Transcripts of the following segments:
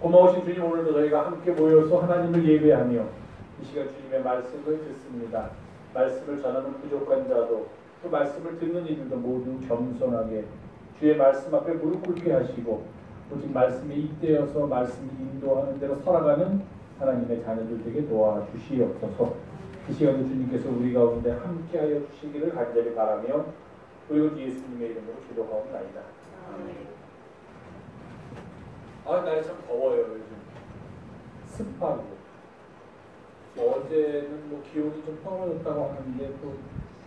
고마우신 주님, 오늘도 저희가 함께 모여서 하나님을 예배하며 이 시간 주님의 말씀을 듣습니다. 말씀을 전하는 부족한 자도 또 말씀을 듣는 이들도 모두 겸손하게 주의 말씀 앞에 무릎 꿇게 하시고 오직 말씀에 입되어서 말씀이 인도하는 대로 살아가는 하나님의 자녀들 되게 도와주시옵소서. 이 시간에 주님께서 우리 가운데 함께하여 주시기를 간절히 바라며 우리 예수님의 이름으로 기도하옵나이다. 날이 참 더워요. 요즘 습하고 어제는 뭐 기온이 좀 떨어졌다고 하는데 또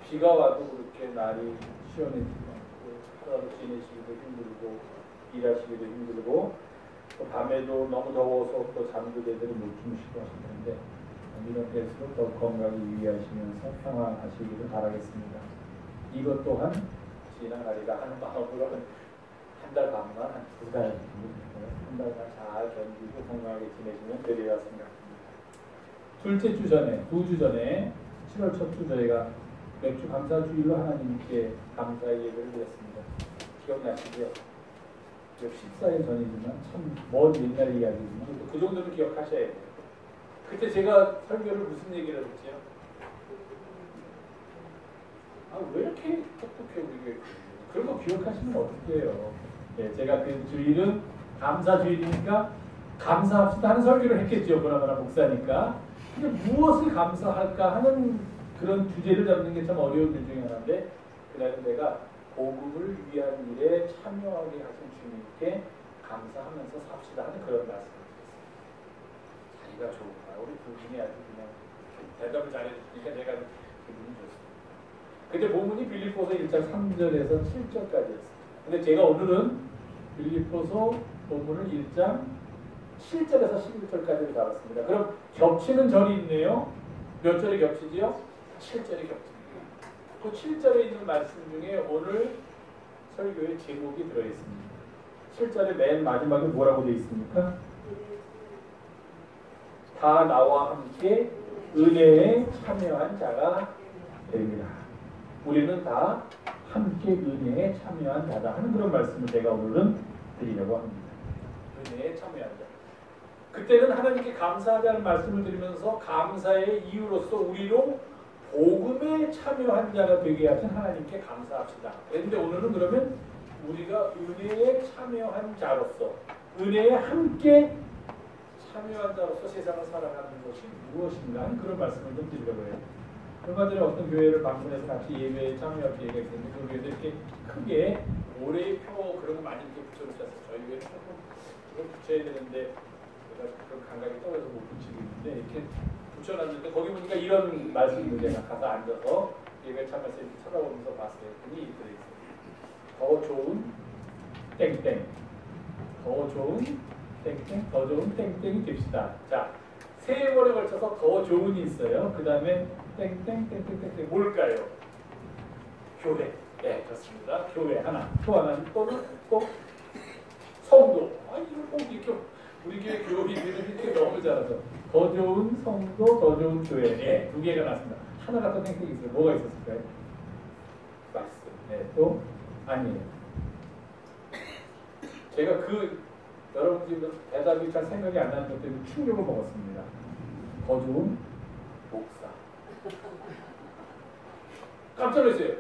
비가 와도 그렇게 날이 시원해지지 않고 하루하루 지내시기도 힘들고 일하시기도 힘들고 또 밤에도 너무 더워서 또 잠도 제대로 못 주무시고 하실 텐데 이런 때일수록 더 건강을 유의하시면서 평안하시기를 바라겠습니다. 이것 또한 지나가리라 하는 마음으로 한 달 반만, 한 두 달 정도 한 달만 잘 견디고 건강하게 지내시면 되리라 생각합니다. 둘째 주 전에, 2주 전에 7월 첫 주 저희가 맥주 감사주일로 하나님께 감사의 예배를 드렸습니다. 기억나시죠? 14일 전이지만 참 먼 옛날 이야기지만 그 정도는 기억하셔야 돼요. 그때 제가 설교를 무슨 얘기를 했지요? 왜 이렇게 똑똑해 우리 그런 거 기억하시면 어떡해요. 예, 제가 그 주일은 감사주일이니까 감사합시다 하는 설교를 했겠죠. 보나마나 목사니까. 근데 무엇을 감사할까 하는 그런 주제를 잡는 게 참 어려운 일 중에 하나인데 그날은 내가 복음을 위한 일에 참여하게 하신 주님께 감사하면서 삽시다 하는 그런 말씀을 드렸습니다. 자기가 좋은가 우리 두 분이 아주 그냥 대답을 잘해주니까 제가 기분이 좋습니다. 그때 본문이 빌립보서 1장 3절에서 7절까지였습니다. 근데 제가 오늘은 빌립보서 본문을 1장 7절에서 11절까지를 잡았습니다. 그럼 겹치는 절이 있네요. 몇 절이 겹치지요? 7절이 겹칩니다. 그 7절에 있는 말씀 중에 오늘 설교의 제목이 들어있습니다. 7절의 맨 마지막에 뭐라고 되어 있습니까? 다 나와 함께 은혜에 참여한 자가 됩니다. 우리는 다 함께 은혜에 참여한 자다 하는 그런 말씀을 제가 오늘은 드리려고 합니다. 은혜에 참여한 자. 그때는 하나님께 감사하자는 말씀을 드리면서 감사의 이유로서 우리로 복음에 참여한 자가 되게 하신 하나님께 감사합시다. 그런데 오늘은 그러면 우리가 은혜에 참여한 자로서 은혜에 함께 참여한 자로서 세상을 살아가는 것이 무엇인가 하는 그런 말씀을 좀 드리려고 해요. 얼마 전에 어떤 교회를 방문해서 같이 예배에 참여할 기회가 있었는데 그 교회도 이렇게 크게 올해의 표 그런 거 많이 이렇게 붙여놓으셨어요. 저희 교회는 조금 그걸 붙여야 되는데 제가 그런 감각이 떨어져서 못 붙이고 있는데 이렇게 붙여놨는데 거기 보니까 이런 말씀을 제가 가서 앉아서 예배에 참여해서 이렇게 쳐다보면서 봤어요. 분이 들어있어요. 더 좋은 땡땡 더 좋은 땡땡 더 좋은 땡땡이 됩시다. 자, 세 번에 걸쳐서 더 좋은이 있어요. 그 다음에 땡땡땡땡땡 뭘까요? 교회. 네, 그렇습니다. 교회 하나. 또 하나는 또는 또 성도. 이걸 꼭 이렇게 우리 교회 교회들이 이렇게 너무 잘하죠. 더 좋은 성도, 더 좋은 교회. 네, 두 개가 나왔습니다. 하나가 또 땡땡이 있어요. 뭐가 있었을까요? 말씀. 네, 또 아니에요. 제가 여러분 지금 대답이 잘 생각이 안 나는 것 때문에 충격을 먹었습니다. 더 좋은 목사. 깜짝 놀랐어요.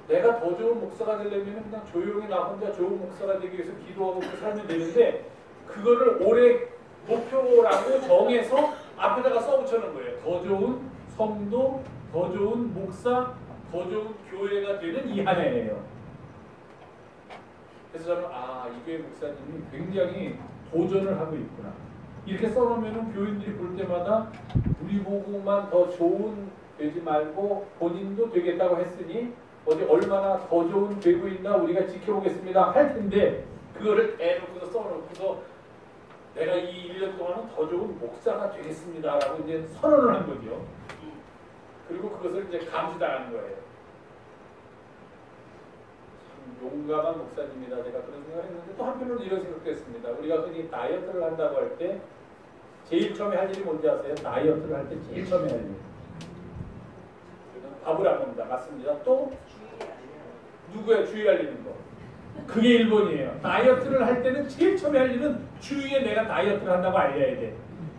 내가 더 좋은 목사가 되려면 그냥 조용히 나 혼자 좋은 목사가 되기 위해서 기도하고 그렇게 살면 되는데 그거를 올해 목표라고 정해서 앞에다가 써붙여놓은 거예요. 더 좋은 성도, 더 좋은 목사, 더 좋은 교회가 되는 이 한 해예요. 그래서 저는 이 교회 목사님이 굉장히 도전을 하고 있구나. 이렇게 써놓으면 교인들이 볼 때마다 우리 보고만 더 좋은 되지 말고 본인도 되겠다고 했으니 어디 얼마나 더 좋은 되고 있나 우리가 지켜보겠습니다 할 텐데 그거를 대놓고서 써놓고서 내가 이 1년 동안은 더 좋은 목사가 되겠습니다 라고 이제 선언을 한 거죠. 그리고 그것을 이제 감시당하는 거예요. 용감한 목사님이다. 제가 그런 생각을 했는데 또 한편으로는 이런 생각도 했습니다. 우리가 흔히 다이어트를 한다고 할 때 제일 처음에 할 일이 뭔지 아세요? 다이어트를 할 때 제일 처음에 할 일. 밥을 안 먹는다. 맞습니다. 또 누구야 주의 알리는 거. 그게 1번이에요. 다이어트를 할 때는 제일 처음에 할 일은 주위에 내가 다이어트를 한다고 알려야 돼.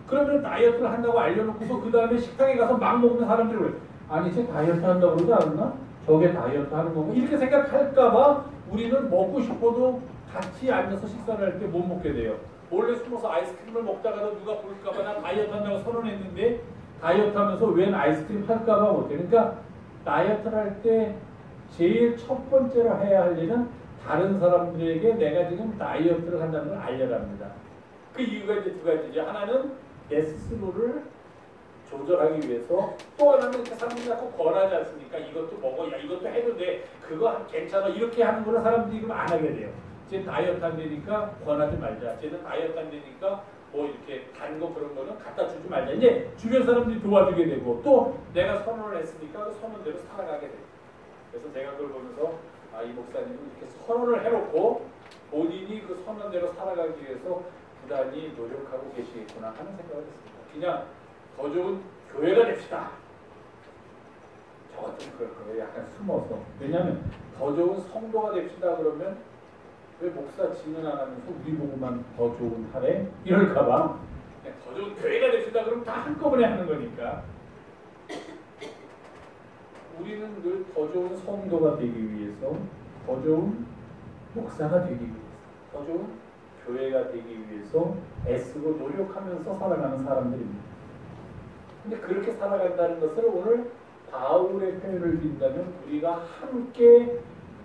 그러면 다이어트를 한다고 알려놓고서 그 다음에 식당에 가서 막 먹는 사람들이 왜 아니 쟤 다이어트 한다고 그러지 않았나? 저게 다이어트 하는 건가? 이렇게 생각할까봐 우리는 먹고 싶어도 같이 앉아서 식사를 할 때 못 먹게 돼요. 몰래 숨어서 아이스크림을 먹다가도 누가 볼까봐 나 다이어트 한다고 선언했는데 다이어트 하면서 웬 아이스크림 할까봐 못해. 그러니까 다이어트를 할 때 제일 첫 번째로 해야 할 일은 다른 사람들에게 내가 지금 다이어트를 한다는 걸 알려랍니다. 그 이유가 이제 두 가지죠. 하나는 내 스스로를 조절하기 위해서, 또 하나는 이렇게 사람들이 자꾸 권하지 않습니까? 이것도 먹어, 야 이것도 해도 돼, 그거 괜찮아, 이렇게 하는 거는 사람들이 그럼 안 하게 돼요. 쟤 다이어트 안 되니까 권하지 말자. 쟤는 다이어트 안 되니까 뭐 이렇게 단 거 그런 거는 갖다 주지 말자. 이제 주변 사람들이 도와주게 되고, 또 내가 선언을 했으니까 그 선언대로 살아가게 돼요. 그래서 제가 그걸 보면서 아, 이 목사님은 이렇게 선언을 해놓고 본인이 그 선언대로 살아가기 위해서 부단히 노력하고 계시겠구나 하는 생각을 했습니다. 그냥 더 좋은 교회가 됩시다. 저 같은 그럴 거예요. 약간 숨어서. 왜냐하면 더 좋은 성도가 됩시다 그러면 왜 목사 진은 안 하면서 우리 보고만 더 좋은 하래? 이럴까봐 더 좋은 교회가 됩시다 그러면 다 한꺼번에 하는 거니까. 우리는 늘 더 좋은 성도가 되기 위해서, 더 좋은 목사가 되기 위해서, 더 좋은 교회가 되기 위해서 애쓰고 노력하면서 살아가는 사람들입니다. 근데 그렇게 살아간다는 것을 오늘 바울의 표현을 빈다면 우리가 함께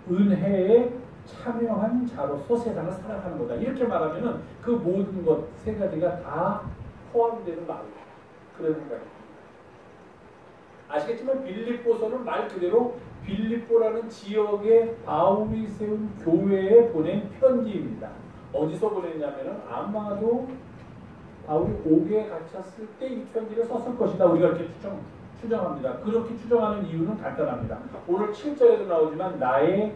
은혜에 참여한 자로서 세상을 살아가는 거다. 이렇게 말하면은 그 모든 것 세 가지가 다 포함되는 말이에요. 그런 생각입니다. 아시겠지만 빌립보서는 말 그대로 빌립보라는 지역에 바울이 세운 교회에 보낸 편지입니다. 어디서 보냈냐면은 아마도 바울이 옥에 갇혔을 때 이 편지를 썼을 것이다. 우리가 이렇게 추정합니다. 그렇게 추정하는 이유는 간단합니다. 오늘 7절에도 나오지만 나의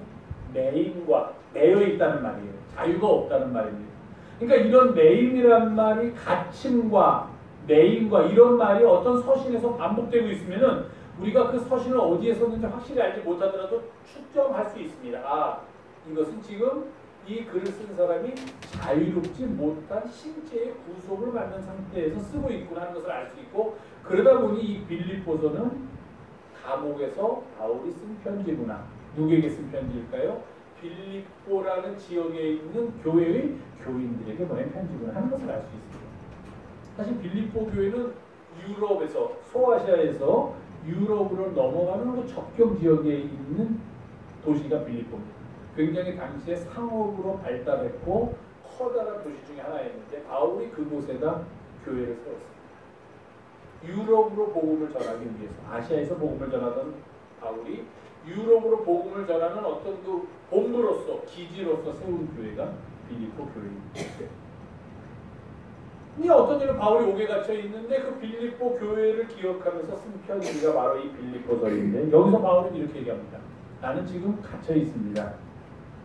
매임과 매여 있다는 말이에요. 자유가 없다는 말입니다. 그러니까 이런 매임이란 말이 갇힘과 매임과 이런 말이 어떤 서신에서 반복되고 있으면은 우리가 그 서신을 어디에 썼는지 확실히 알지 못하더라도 추정할 수 있습니다. 아, 이것은 지금 이 글을 쓴 사람이 자유롭지 못한 신체의 구속을 받는 상태에서 쓰고 있구나 하는 것을 알 수 있고, 그러다 보니 이 빌립보서는 감옥에서 바울이 쓴 편지구나. 누구에게 쓴 편지일까요? 빌립보라는 지역에 있는 교회의 교인들에게 보낸 편지구나 하는 것을 알 수 있습니다. 사실 빌립보 교회는 유럽에서, 소아시아에서 유럽으로 넘어가는 그 접경 지역에 있는 도시가 빌립보입니다. 굉장히 당시에 상업으로 발달했고 커다란 도시 중에 하나였는데 바울이 그곳에다 교회를 세웠습니다. 유럽으로 복음을 전하기 위해서, 아시아에서 복음을 전하던 바울이 유럽으로 복음을 전하는 어떤 그 본부로서, 기지로서 세운 교회가 빌립보 교회입니다. 근데 어떤 일은 바울이 옥에 갇혀 있는데 그 빌립보 교회를 기억하면서 쓴 편지가 바로 이 빌립보서인데, 여기서 바울은 이렇게 얘기합니다. 나는 지금 갇혀 있습니다.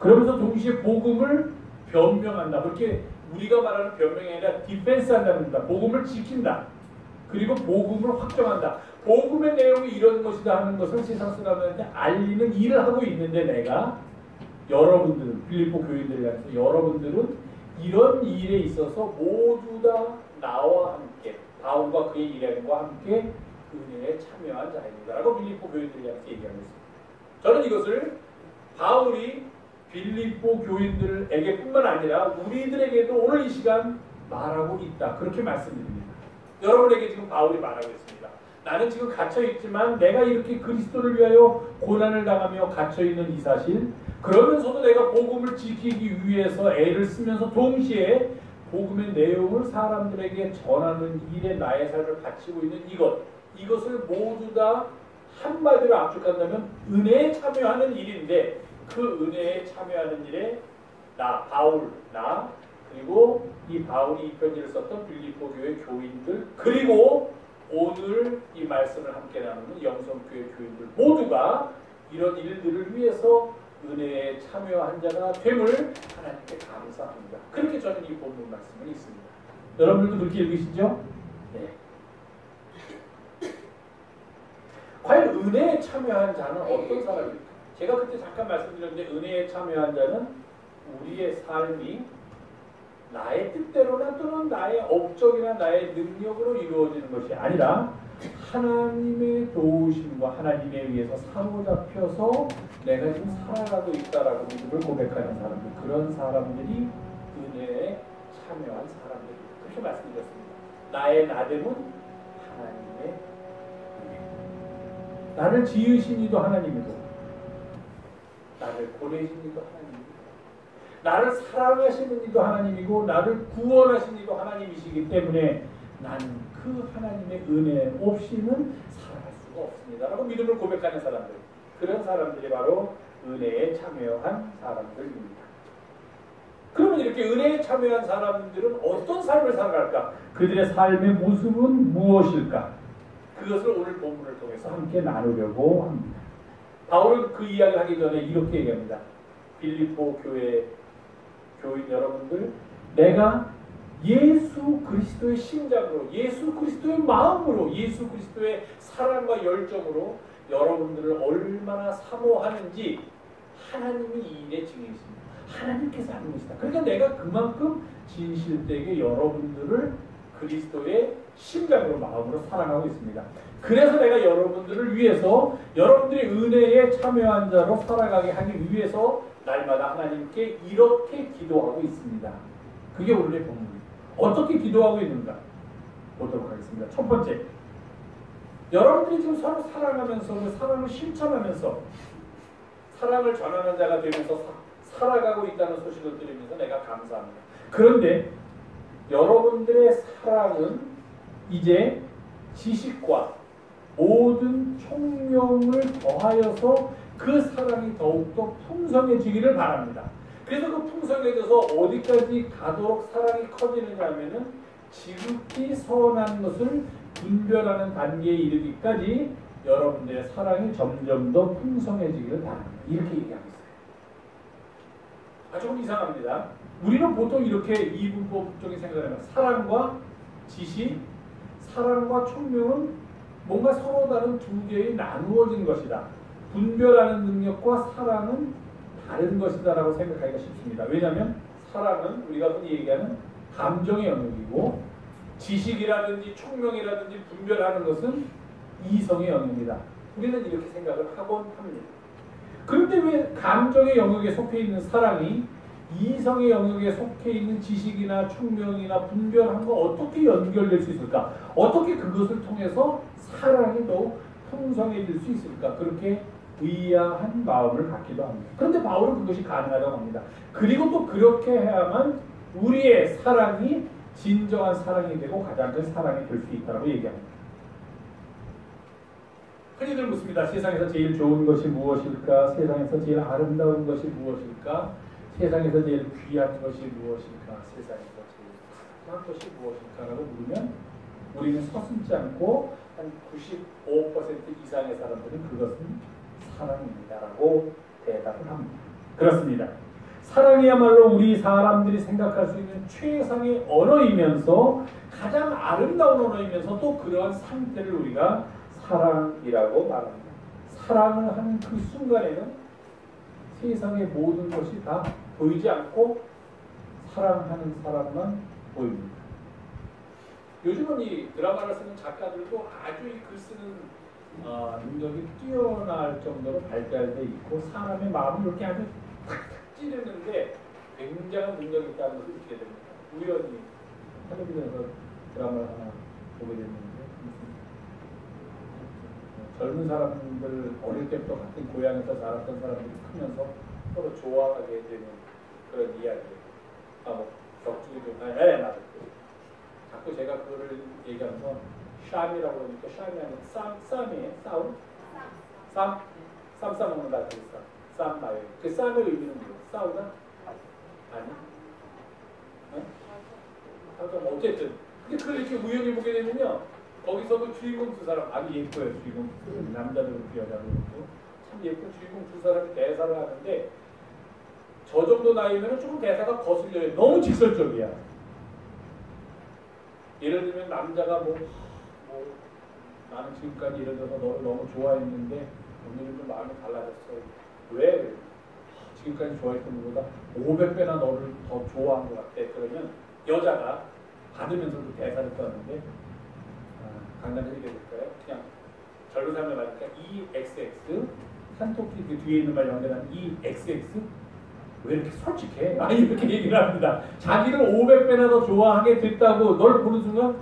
그러면서 동시에 복음을 변명한다. 그렇게 우리가 말하는 변명이 아니라 디펜스 한다는 겁니다. 복음을 지킨다. 그리고 복음을 확정한다. 복음의 내용이 이런 것이다 하는 것을 세상 사람들한테 알리는 일을 하고 있는데, 내가 여러분들은, 빌립보 교인들이라서 여러분들은 이런 일에 있어서 모두 다 나와 함께, 바울과 그의 일행과 함께 은혜에 참여한 자입니다 라고 빌립보 교인들에게 얘기하고 있습니다. 저는 이것을 바울이 빌립보 교인들에게 뿐만 아니라 우리들에게도 오늘 이 시간 말하고 있다, 그렇게 말씀드립니다. 여러분에게 지금 바울이 말하고 있습니다. 나는 지금 갇혀있지만 내가 이렇게 그리스도를 위하여 고난을 당하며 갇혀있는 이 사실, 그러면서도 내가 복음을 지키기 위해서 애를 쓰면서 동시에 복음의 내용을 사람들에게 전하는 일에 나의 삶을 바치고 있는 이것을 모두 다 한마디로 압축한다면 은혜에 참여하는 일인데, 그 은혜에 참여하는 일에 바울, 그리고 이 바울이 이 편지를 썼던 빌립보 교회 교인들, 그리고 오늘 이 말씀을 함께 나누는 영성교회 교인들 모두가 이런 일들을 위해서 은혜에 참여한 자가 됨을 하나님께 감사합니다. 그렇게 저는 이 본문 말씀을 읽습니다. 여러분들도 그렇게 읽으시죠? 네. 과연 은혜에 참여한 자는 어떤 사람입니까? 제가 그때 잠깐 말씀드렸는데, 은혜에 참여한 자는 우리의 삶이 나의 뜻대로나 또는 나의 업적이나 나의 능력으로 이루어지는 것이 아니라 하나님의 도우심과 하나님에 의해서 사로잡혀서 내가 지금 살아가고 있다라고 믿음을 고백하는 사람들, 그런 사람들이 은혜에 참여한 사람들입니다. 그렇게 말씀드렸습니다. 나의 나됨은 하나님의 은혜. 나를 지으신 이도 하나님이고 나를 보내신 이도 하나님이고 나를 사랑하시는 이도 하나님이고 나를 구원하신 이도 하나님이시기 때문에 나는 그 하나님의 은혜 없이는 살아갈 수가 없습니다 라고 믿음을 고백하는 사람들, 그런 사람들이 바로 은혜에 참여한 사람들입니다. 그러면 이렇게 은혜에 참여한 사람들은 어떤 삶을 살아갈까? 그들의 삶의 모습은 무엇일까? 그것을 오늘 본문을 통해서 함께 나누려고 합니다. 바울은 그 이야기를 하기 전에 이렇게 얘기합니다. 빌립보 교회 교인 여러분들, 내가 예수 그리스도의 심장으로, 예수 그리스도의 마음으로, 예수 그리스도의 사랑과 열정으로 여러분들을 얼마나 사모하는지 하나님이 이 일의 증인이십니다. 하나님께서 하는 것이다. 그러니까 내가 그만큼 진실되게 여러분들을 그리스도의 심장으로, 마음으로 사랑하고 있습니다. 그래서 내가 여러분들을 위해서, 여러분들이 은혜에 참여한 자로 살아가게 하기 위해서 날마다 하나님께 이렇게 기도하고 있습니다. 그게 오늘의 본문입니다. 어떻게 기도하고 있는가 보도록 하겠습니다. 첫 번째, 여러분들이 지금 서로 사랑하면서, 그 사랑을 실천하면서 사랑을 전하는 자가 되면서 살아가고 있다는 소식을 들으면서 내가 감사합니다. 그런데 여러분들의 사랑은 이제 지식과 모든 총명을 더하여서 그 사랑이 더욱더 풍성해지기를 바랍니다. 그래서 그 풍성해져서 어디까지 가도록 사랑이 커지느냐 하면은 지극히 선한 것을 분별하는 단계에 이르기까지 여러분들의 사랑이 점점 더 풍성해지기를 바랍니다. 이렇게 얘기하고 있어요. 조금 이상합니다. 우리는 보통 이렇게 이분법적인 생각을 합니다. 사랑과 지식, 사랑과 총명은 뭔가 서로 다른 두 개의 나누어진 것이다. 분별하는 능력과 사랑은 다른 것이다 라고 생각하기가 쉽습니다. 왜냐하면 사랑은 우리가 흔히 얘기하는 감정의 영역이고 지식이라든지 총명이라든지 분별하는 것은 이성의 영역입니다. 우리는 이렇게 생각을 하곤 합니다. 그런데 왜 감정의 영역에 속해 있는 사랑이 이성의 영역에 속해 있는 지식이나 총명이나 분별한 거 어떻게 연결될 수 있을까? 어떻게 그것을 통해서 사랑이 더욱 풍성해질 수 있을까? 그렇게 의아한 마음을 갖기도 합니다. 그런데 바울은 그것이 가능하다고 합니다. 그리고 또 그렇게 해야만 우리의 사랑이 진정한 사랑이 되고 가장 큰 사랑이 될 수 있다고 얘기합니다. 흔히들 묻습니다. 세상에서 제일 좋은 것이 무엇일까? 세상에서 제일 아름다운 것이 무엇일까? 세상에서 제일 귀한 것이 무엇일까? 세상에서 제일 사랑한 것이 무엇일까? 라고 물으면 우리는 서슴지 않고 한 95% 이상의 사람들은 그것은 사랑입니다 라고 대답을 합니다. 그렇습니다. 사랑이야말로 우리 사람들이 생각할 수 있는 최상의 언어이면서 가장 아름다운 언어이면서 또 그러한 상태를 우리가 사랑이라고 말합니다. 사랑을 하는 그 순간에는 세상의 모든 것이 다 보이지 않고 사랑하는 사람만 보입니다. 요즘은 이 드라마를 쓰는 작가들도 아주 이 글 쓰는 능력이 뛰어날 정도로 발달되어 있고 사람의 마음을 이렇게 아주 탁탁 찌르는데 굉장한 능력이 있다는 것을 느끼게 됩니다. 우연히 텔레비전에서 드라마를 하나 보게 됐는데 젊은 사람들 어릴 때부터 같은 고향에서 자랐던 사람들이 크면서 서로 좋아하게 되는 그런 이야기예요. 격투기 좀 맞아요. 자꾸 제가 그거를 얘기하면서 샴이라고 그러니까 샴이 아니라 쌈이에요. 쌈 싸먹는다. 쌈 말이에요. 그 쌈의 의미는 뭐예요? 싸우다? 아니? 네? 어쨌든 근데 그걸 이렇게 우연히 보게 되면요 거기서도 주인공 두 사람 아주 예뻐요. 주인공 남자도 그렇고 여자도 그렇고 참 예쁜 주인공 두 사람이 대사를 하는데 저 정도 나이면 조금 대사가 거슬려요. 너무 직설적이야. 예를 들면 남자가 나는 지금까지 예를 들어서 너를 너무 좋아했는데 오늘은 좀 마음이 달라졌어. 왜? 지금까지 좋아했던 것보다 500배나 너를 더 좋아한 것 같아. 그러면 여자가 받으면서도 대사를 떠는데 강단을 얘기해볼까요? 그냥 절로 사면 말할까? EXX 산토끼 그 뒤에 있는 말 연결한 EXX 왜 이렇게 솔직해? 이렇게 얘기를 합니다. 자기를 500배나 더 좋아하게 됐다고 널 보는 순간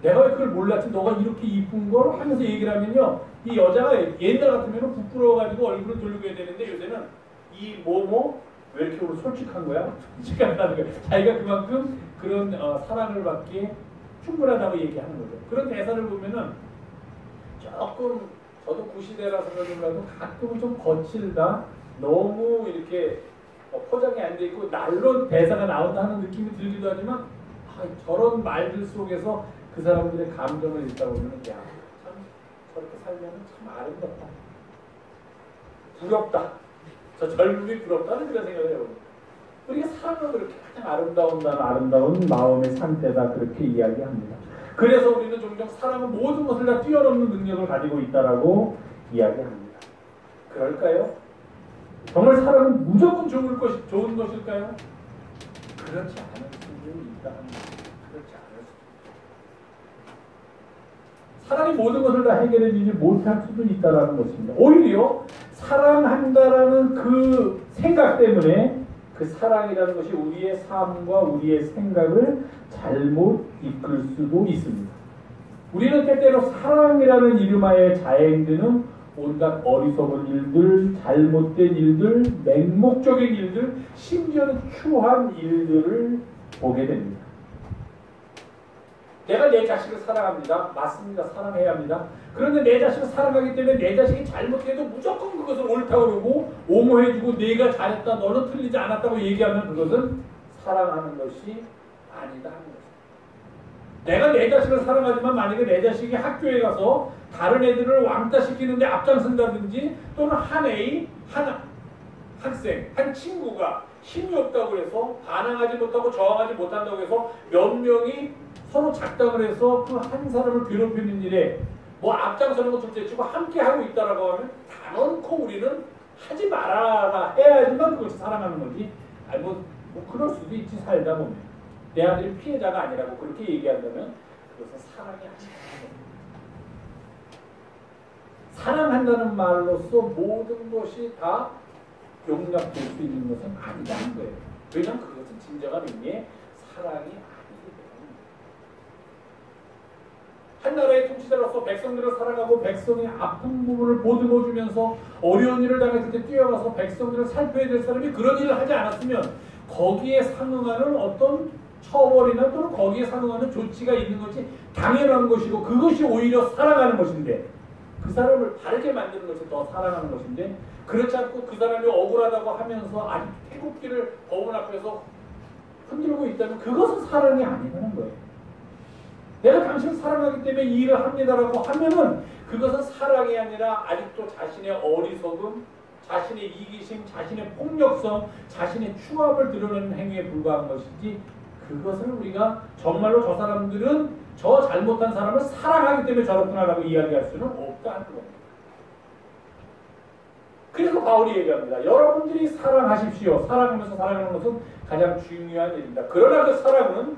내가 왜 그걸 몰랐지? 너가 이렇게 이쁜 걸 하면서 얘기를 하면요. 이 여자가 옛날 같으면 부끄러워가지고 얼굴을 돌리게 되는데 요새는 이 뭐뭐 왜 이렇게 오늘 솔직한 거야? 솔직하다는 거야. 자기가 그만큼 그런 사랑을 받기에 충분하다고 얘기하는 거죠. 그런 대사를 보면은 조금 저도 구시대라서 그런지 몰라도 가끔은 좀 거칠다. 너무 이렇게 포장이 안 돼 있고 날로 대사가 나온다 하는 느낌이 들기도 하지만 저런 말들 속에서 그 사람들의 감정을 읽다 보면 야, 참 저렇게 살면 참 아름답다. 부럽다. 저 젊음이 부럽다는 그런 생각을 해봅니다. 우리가 사랑을 그렇게 가장 아름다운 마음의 상태다 그렇게 이야기합니다. 그래서 우리는 종종 사랑은 모든 것을 다 뛰어넘는 능력을 가지고 있다라고 이야기합니다. 그럴까요? 정말 사랑은 무조건 좋은 것일까요? 그렇지 않을 수도 있다. 그렇지 않을 수도 있다. 사랑이 모든 것을 다 해결해주지 못할 수도 있다는 것입니다. 오히려 사랑한다라는 그 생각 때문에 그 사랑이라는 것이 우리의 삶과 우리의 생각을 잘못 이끌 수도 있습니다. 우리는 때때로 사랑이라는 이름하에 자행되는 온갖 어리석은 일들, 잘못된 일들, 맹목적인 일들, 심지어는 추한 일들을 보게 됩니다. 내가 내 자식을 사랑합니다. 맞습니다. 사랑해야 합니다. 그런데 내 자식을 사랑하기 때문에 내 자식이 잘못해도 무조건 그것을 옳다고 그러고 옹호해주고 내가 잘했다, 너는 틀리지 않았다고 얘기하면 그것은 사랑하는 것이 아니다 하는 것입니다. 내가 내 자식을 사랑하지만 만약에 내 자식이 학교에 가서 다른 애들을 왕따시키는데 앞장선다든지 또는 한 학생, 한 친구가 힘이 없다고 해서 반항하지 못하고 저항하지 못한다고 해서 몇 명이 서로 작당을 해서 그 한 사람을 괴롭히는 일에 뭐 앞장서는 거 둘째치고 함께 하고 있다라고 하면 단언코 우리는 하지 말아라 해야지만 그것을 사랑하는 거지. 뭐 그럴 수도 있지 살다 보면 내 아들이 피해자가 아니라고 그렇게 얘기한다면 그것은 사랑이 아니라는 겁니다. 사랑한다는 말로써 모든 것이 다 용납될 수 있는 것은 아니라는 거예요. 왜냐하면 그것은 진정한 의미의 사랑이 아니기 때문입니다. 한 나라의 통치자로서 백성들을 사랑하고 백성의 아픈 부분을 보듬어주면서 어려운 일을 당했을 때 뛰어가서 백성들을 살펴야 될 사람이 그런 일을 하지 않았으면 거기에 상응하는 어떤 처벌이나 또는 거기에 상응하는 조치가 있는 것이 당연한 것이고 그것이 오히려 사랑하는 것인데 그 사람을 바르게 만드는 것이 더 사랑하는 것인데 그렇지 않고 그 사람이 억울하다고 하면서 아직 태극기를 법원 앞에서 흔들고 있다면 그것은 사랑이 아니라는 거예요. 내가 당신을 사랑하기 때문에 이 일을 합니다라고 하면은 그것은 사랑이 아니라 아직도 자신의 어리석음, 자신의 이기심, 자신의 폭력성, 자신의 추함을 드러내는 행위에 불과한 것이지 그것을 우리가 정말로 저 사람들은 저 잘못한 사람을 사랑하기 때문에 저렇구나라고 이야기할 수는 없다는 겁니다. 그래서 바울이 얘기합니다. 여러분들이 사랑하십시오. 사랑하면서 사랑하는 것은 가장 중요한 일입니다. 그러나 그 사랑은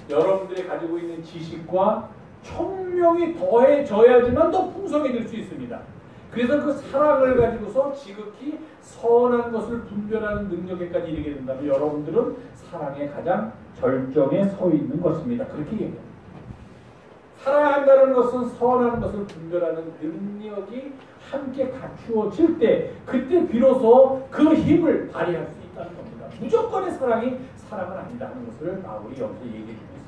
여러분들이 가지고 있는 지식과 총명이 더해져야지만 더 풍성해질 수 있습니다. 그래서 그 사랑을 가지고서 지극히 선한 것을 분별하는 능력에까지 이르게 된다면 여러분들은 사랑의 가장 절정에 서 있는 것입니다. 그렇게 얘기합니다. 사랑한다는 것은 선한 것을 분별하는 능력이 함께 갖추어질 때 그때 비로소 그 힘을 발휘할 수 있다는 겁니다. 무조건의 사랑이 사랑은 아니다 하는 것을 바울이 여기서 얘기해 주고 있습니다.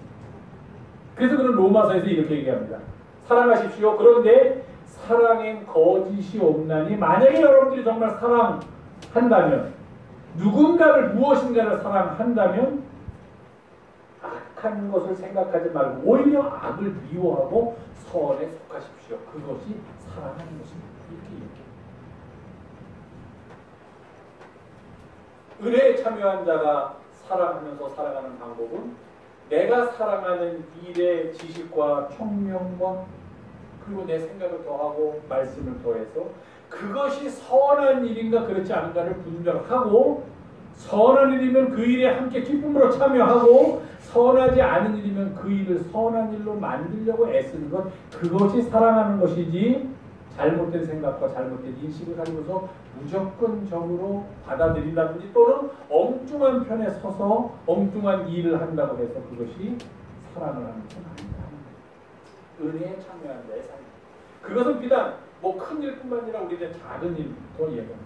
그래서 그는 로마서에서 이렇게 얘기합니다. 사랑하십시오. 그런데 사랑엔 거짓이 없나니 만약에 여러분들이 정말 사랑한다면 누군가를 무엇인가를 사랑한다면 악한 것을 생각하지 말고 오히려 악을 미워하고 선에 속하십시오. 그것이 사랑하는 것입니다. 이렇게 얘기해요. 은혜에 참여한 자가 사랑하면서 살아가는 방법은 내가 사랑하는 일의 지식과 총명과 그리고 내 생각을 더하고 말씀을 더해서 그것이 선한 일인가 그렇지 않은가를 분별하고, 선한 일이면 그 일에 함께 기쁨으로 참여하고, 선하지 않은 일이면 그 일을 선한 일로 만들려고 애쓰는 것, 그것이 사랑하는 것이지, 잘못된 생각과 잘못된 인식을 가지고서 무조건적으로 받아들인다든지 또는 엉뚱한 편에 서서 엉뚱한 일을 한다고 해서 그것이 사랑을 하는 것은 아니다. 은혜에 참여한 자의 삶. 그것은 비단 뭐 큰 일뿐만 아니라 우리의 작은 일부터 얘기합니다.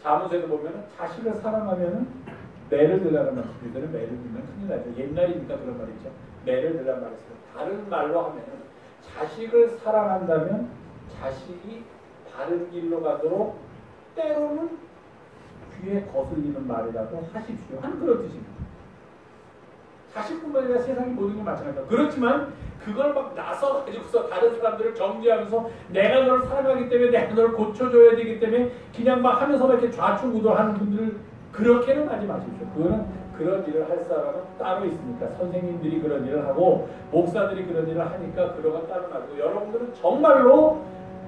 자문서에도 보면 자식을 사랑하면 매를 들라는 말씀, 우리들은 매를 들면 큰일 나죠. 옛날이니까 그런 말이죠. 매를 들란 말이 있어요. 다른 말로 하면 자식을 사랑한다면 자식이 바른 길로 가도록 때로는 귀에 거슬리는 말이라도 하십시오 하는 그런 뜻입니다. 자식뿐만 아니라 세상의 모든 게 마찬가지다. 그렇지만 그걸 막 나서가지고서 다른 사람들을 정죄하면서 내가 너를 사랑하기 때문에 내가 너를 고쳐줘야 되기 때문에 그냥 막 하면서 막 이렇게 좌충우돌하는 분들 그렇게는 하지 마십시오. 그거는 그런 일을 할 사람은 따로 있으니까 선생님들이 그런 일을 하고 목사들이 그런 일을 하니까 그거가 따로 나고, 여러분들은 정말로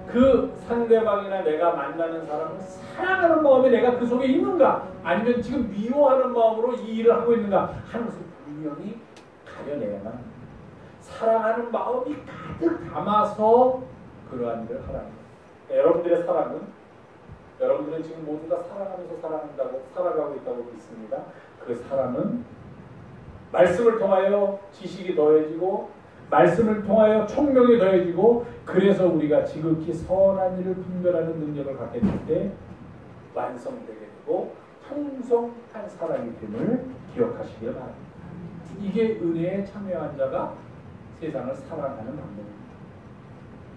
그 상대방이나 내가 만나는 사람을 사랑하는 마음에 내가 그 속에 있는가 아니면 지금 미워하는 마음으로 이 일을 하고 있는가 하는 것을 분명히 가려내야만 합니다. 사랑하는 마음이 가득 담아서 그러한 일을 하라는 거예요. 그러니까 여러분들의 사랑은 여러분들은 지금 모두 다 사랑하면서 살아가고 있다고 믿습니다. 그 사랑은 말씀을 통하여 지식이 더해지고 말씀을 통하여 총명이 더해지고 그래서 우리가 지극히 선한 일을 분별하는 능력을 갖게 될 때 완성되게 되고 풍성한 사랑이 됨을 기억하시길 바랍니다. 이게 은혜에 참여한 자가 세상을 사랑하는 방법입니다.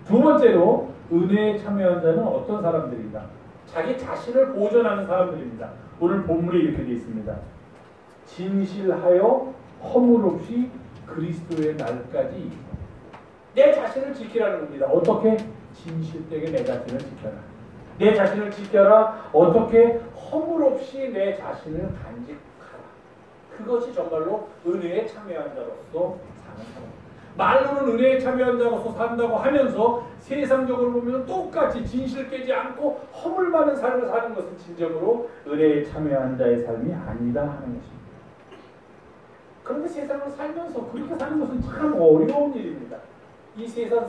두 번째로 은혜에 참여한 자는 어떤 사람들인가? 자기 자신을 보존하는 사람들입니다. 오늘 본문에 이렇게 되어 있습니다. 진실하여 허물 없이 그리스도의 날까지 내 자신을 지키라는 겁니다. 어떻게? 진실되게 내 자신을 지켜라. 내 자신을 지켜라. 어떻게? 허물 없이 내 자신을 간직하라. 그것이 정말로 은혜에 참여한 자로서 사는 사람. 말로는 은혜에 참여한 자로서 산다고 하면서 세상적으로 보면 똑같이 진실 깨지 않고 허물 많은 삶을 사는 것은 진정으로 은혜에 참여한 자의 삶이 아니다 하는 것입니다. 그런데 세상을 살면서 그렇게 사는 것은 참 어려운 일입니다. 이 세상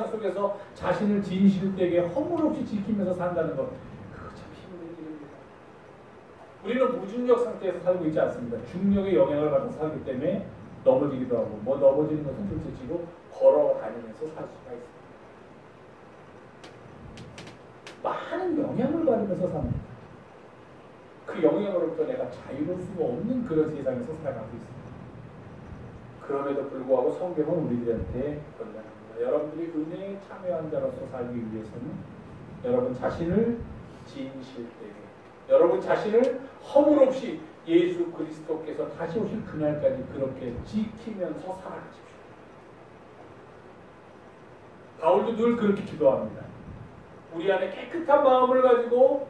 속에서 자신을 진실되게 허물 없이 지키면서 산다는 것, 그거 참 힘든 일입니다. 우리는 무중력 상태에서 살고 있지 않습니다. 중력의 영향을 받아서 살기 때문에 넘어지기도 하고, 뭐 넘어지는 것은 둘째치고 걸어다니면서 살 수가 있습니다. 많은 영향을 받으면서 삽니다. 그 영향으로부터 내가 자유로울 수가 없는 그런 세상에서 살아가고 있습니다. 그럼에도 불구하고 성경은 우리들한테 권면합니다. 여러분들이 은혜에 참여한 자로서 살기 위해서는 여러분 자신을 진실되게, 여러분 자신을 허물 없이 예수 그리스도께서 다시 오실 그날까지 그렇게 지키면서 살아가십시오. 바울도 늘 그렇게 기도합니다. 우리 안에 깨끗한 마음을 가지고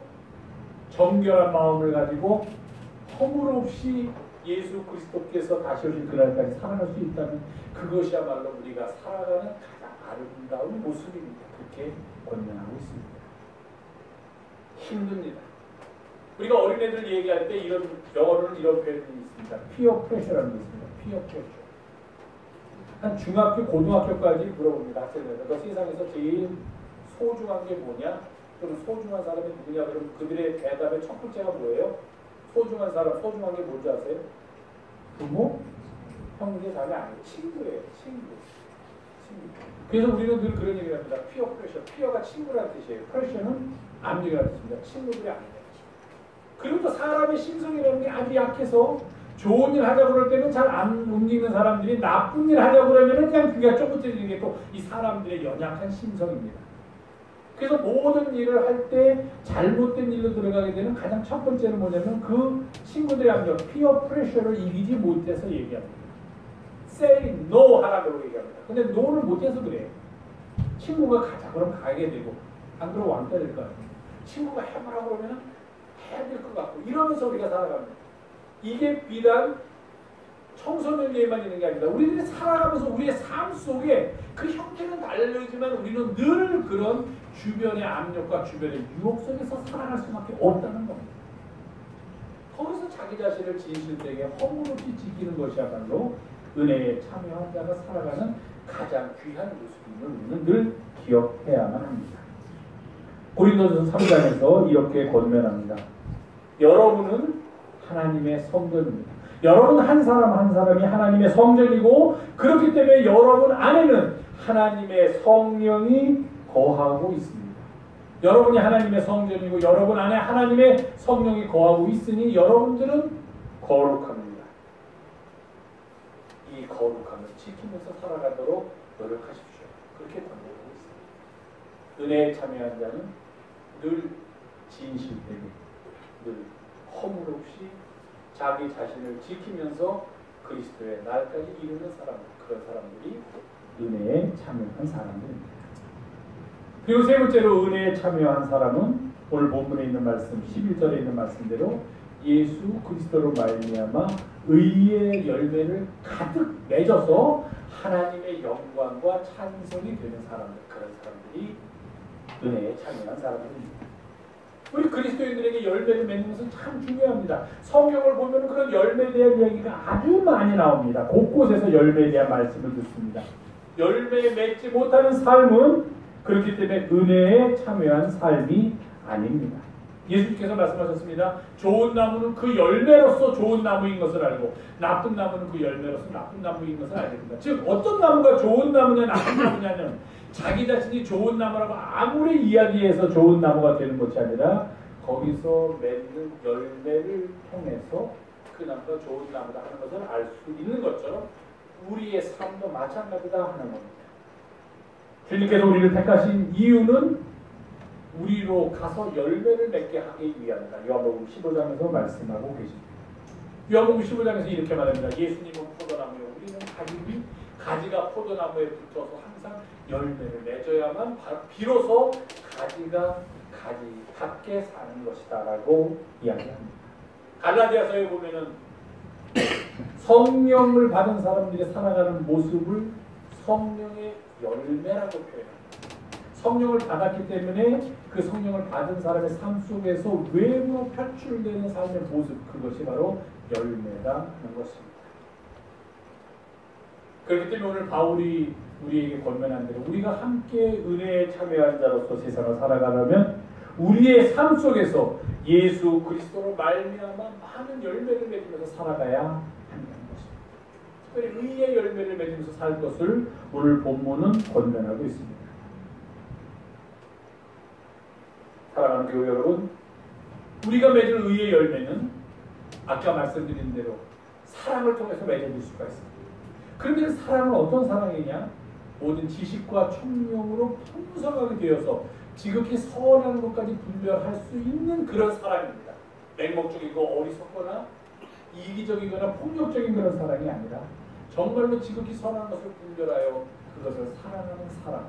정결한 마음을 가지고 허물 없이 예수 그리스도께서 다시 오실 그날까지 살아갈 수 있다면 그것이야말로 우리가 살아가는 가장 아름다운 모습입니다. 그렇게 권면하고 있습니다. 힘듭니다. 우리가 어린애들 얘기할 때 이런 영어로는 이런 표현이 있습니다. 피어 프레셔라는 게 있습니다. 피어 프레셔. 한 중학교, 고등학교까지 물어봅니다. 학생들한테. 너 세상에서 제일 소중한 게 뭐냐? 또는 소중한 사람이 누구냐? 그럼 그들의 대답의 첫 번째가 뭐예요? 소중한 사람, 소중한 게 뭔지 아세요? 부모, 형제, 자매 아니에요. 친구예요. 친구. 그래서 우리는 늘 그런 얘기를 합니다. 피어 프레셔. 피어가 친구라는 뜻이에요. 프레셔는 압력이라는 뜻입니다. 친구들이 아니에요. 그리고 또 사람의 심성이라는 게 아주 약해서 좋은 일 하자고 그럴 때는 잘 안 움직이는 사람들이 나쁜 일 하자고 그러면 그냥 귀가 쫑긋해지는 게 또 이 사람들의 연약한 심성입니다. 그래서 모든 일을 할 때 잘못된 일로 들어가게 되는 가장 첫 번째는 뭐냐면 그 친구들의 압력, 피어 프레셔를 이기지 못해서 얘기합니다. say no 하라고 얘기합니다. 근데 no를 못해서 그래요. 친구가 가자 그러면 가게 되고 안 그러면 왕따 될 거 아니에요. 친구가 해보라고 그러면 해야 될 것 같고 이러면서 우리가 살아갑니다. 이게 비단 청소년에만 있는 게 아니라 우리들이 살아가면서 우리의 삶 속에 그 형태는 다르지만 우리는 늘 그런 주변의 압력과 주변의 유혹 속에서 살아갈 수밖에 없다는 겁니다. 거기서 자기 자신을 진실되게 허물없이 지키는 것이야말로 은혜에 참여한 자가 살아가는 가장 귀한 모습임을 우리는 늘 기억해야만 합니다. 고린도전서 3장에서 이렇게 권면합니다. 여러분은 하나님의 성전입니다. 여러분 한 사람 한 사람이 하나님의 성전이고 그렇기 때문에 여러분 안에는 하나님의 성령이 거하고 있습니다. 여러분이 하나님의 성전이고 여러분 안에 하나님의 성령이 거하고 있으니 여러분들은 거룩합니다. 이 거룩함을 지키면서 살아가도록 노력하십시오. 그렇게 권면하고 있습니다. 은혜에 참여한 자는 늘 진실되게 늘 허물 없이 자기 자신을 지키면서 그리스도의 날까지 이루는 사람, 그런 사람들이 은혜에 참여한 사람들입니다. 그리고 세 번째로 은혜에 참여한 사람은 오늘 본문에 있는 말씀 11절에 있는 말씀대로 예수 그리스도로 말미암아 의의 열매를 가득 맺어서 하나님의 영광과 찬송이 되는 사람들, 그런 사람들이 은혜에 참여한 사람들입니다. 우리 그리스도인들에게 열매를 맺는 것은 참 중요합니다. 성경을 보면 그런 열매에 대한 이야기가 아주 많이 나옵니다. 곳곳에서 열매에 대한 말씀을 듣습니다. 열매에 맺지 못하는 삶은 그렇기 때문에 은혜에 참여한 삶이 아닙니다. 예수님께서 말씀하셨습니다. 좋은 나무는 그 열매로서 좋은 나무인 것을 알고 나쁜 나무는 그 열매로서 나쁜 나무인 것을 알게 된다. 즉 어떤 나무가 좋은 나무냐 나쁜 나무냐는 자기 자신이 좋은 나무라고 아무리 이야기해서 좋은 나무가 되는 것이 아니라 거기서 맺는 열매를 통해서 그 나무가 좋은 나무다 하는 것을 알 수 있는 것처럼 우리의 삶도 마찬가지다 하는 겁니다. 주님께서 우리를 택하신 이유는 우리로 가서 열매를 맺게 하기 위함이다. 요한복음 15장에서 말씀하고 계십니다. 요한복음 15장에서 이렇게 말합니다. 예수님은 포도나무요 우리는 가지니 가지가 포도나무에 붙어서 항상 열매를 맺어야만 비로소 가지가 가지답게 사는 것이다 라고 이야기합니다. 갈라디아서에 보면은 성령을 받은 사람들이 살아가는 모습을 성령의 열매라고 표현합니다. 성령을 받았기 때문에 그 성령을 받은 사람의 삶 속에서 외부로 표출되는 삶의 모습, 그것이 바로 열매라는 것입니다. 그렇기 때문에 오늘 바울이 우리에게 권면한 대로 우리가 함께 은혜에 참여한 자로서 세상을 살아가려면 우리의 삶 속에서 예수 그리스도로 말미암아 많은 열매를 맺으면서 살아가야 한다는 것입니다. 특별히 의의 열매를 맺으면서 살 것을 오늘 본문은 권면하고 있습니다. 사랑하는 교회 여러분, 우리가 맺을 의의 열매는 아까 말씀드린 대로 사랑을 통해서 맺어질 수가 있습니다. 그런데 사랑은 어떤 사랑이냐? 모든 지식과 총명으로 풍성하게 되어서 지극히 선한 것까지 분별할 수 있는 그런 사랑입니다. 맹목적이고 어리석거나 이기적이거나 폭력적인 그런 사랑이 아니라 정말로 지극히 선한 것을 분별하여 그것을 사랑하는 사랑.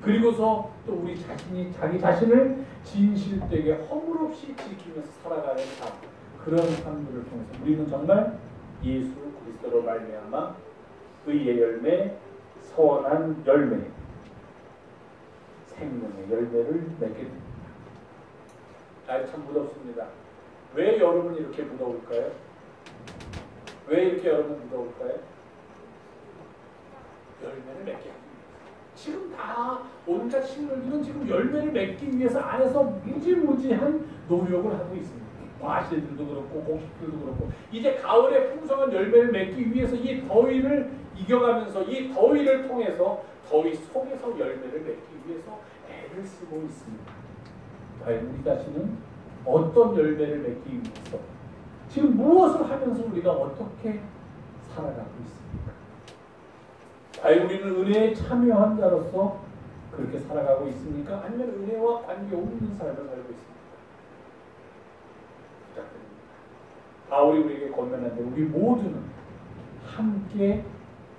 그리고서 또 우리 자신이 자기 자신을 진실되게 허물없이 지키면서 살아가는 삶. 그런 삶들을 통해서 우리는 정말 예수 그리스도로 말미암아 의의 열매, 선한 열매, 생명의 열매를 맺게 됩니다. 날이 참 무덥습니다. 왜 여름은 이렇게 무더울까요? 왜 이렇게 여름은 무더울까요? 열매를 맺게 합니다. 지금 다 온갖 식물들은 지금 열매를 맺기 위해서 안에서 무지무지한 노력을 하고 있습니다. 과실들도 그렇고 곡식들도 그렇고 이제 가을에 풍성한 열매를 맺기 위해서 이 더위를 이겨가면서 이 더위를 통해서 더위 속에서 열매를 맺기 위해서 애를 쓰고 있습니다. 과연 우리 자신은 어떤 열매를 맺기 위해서 지금 무엇을 하면서 우리가 어떻게 살아가고 있습니까? 과연 우리는 은혜에 참여한 자로서 그렇게 살아가고 있습니까? 아니면 은혜와 관계없는 삶을 살고 있습니까? 부탁드립니다. 바울이 우리에게 권면한 대로 우리 모두는 함께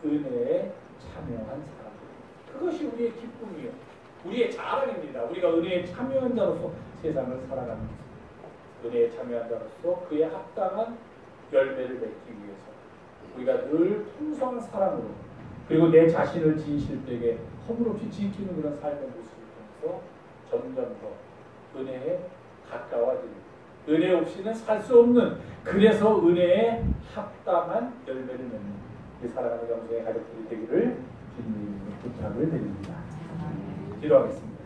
은혜에 참여한 사람들. 그것이 우리의 기쁨이요. 우리의 자랑입니다. 우리가 은혜에 참여한 자로서 세상을 살아가는 것입니다. 은혜에 참여한 자로서 그에 합당한 열매를 맺기 위해서 우리가 늘 풍성한 사랑으로 그리고 내 자신을 진실되게 허물없이 지키는 그런 삶의 모습을 통해서 점점 더 은혜에 가까워지는, 은혜 없이는 살 수 없는, 그래서 은혜에 합당한 열매를 맺는 우리 사랑하는 영성의 가족들이 되기를 주님의 이름으로 부탁을 드립니다. 기도하겠습니다.